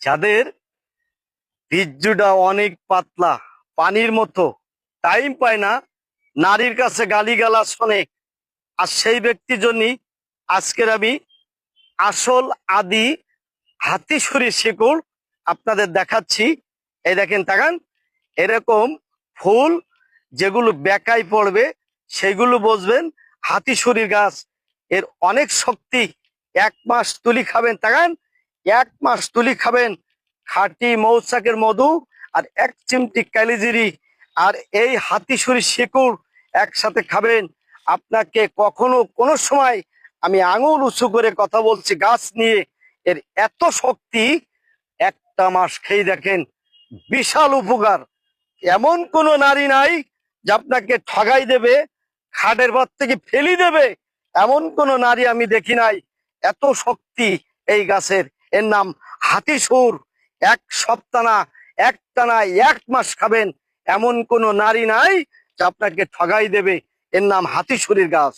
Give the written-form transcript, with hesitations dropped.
যাদের বীর্যটা অনেক পাতলা, পানির মতো, টাইম পায় না, নারীর কাছে গালিগালাজ শোনে, আর সেই ব্যক্তির জন্যই আজকের আমি আসল আদি হাতিছড়ি শিকড় আপনাদের দেখাচ্ছি। এই দেখেন, তাকান, এরকম ফুল যেগুলো বেকায় পড়বে সেগুলো বুঝবেন হাতিছড়ির গাছ। এর অনেক শক্তি। 1 মাস তুলি খাবেন, তাকান, 1 মাস তুলি খাবেন, খাঁটি মৌচাকের মধু আর 1 চিমটি কালিজিরি আর এই হাতিছড়ি শিকড় একসাথে খাবেন। আপনাকে কখনো কোনো সময়, আমি আঙুল উঁচু করে কথা বলছি গাছ নিয়ে, এর এত শক্তি, 1 মাস খেয়ে দেখেন, বিশাল উপকার। এমন কোন নারী নাই যে আপনাকে ঠগাই দেবে, খাটের পর থেকে ফেলি দেবে, এমন কোন নারী আমি দেখি নাই। এত শক্তি এই গাছের। এর নাম হাতিসুর। 1 সপ্তাহ না, একটানা 1 মাস খাবেন, এমন কোন নারী নাই যে আপনাকে ঠগাই দেবে। এর নাম হাতিসুরির গাছ।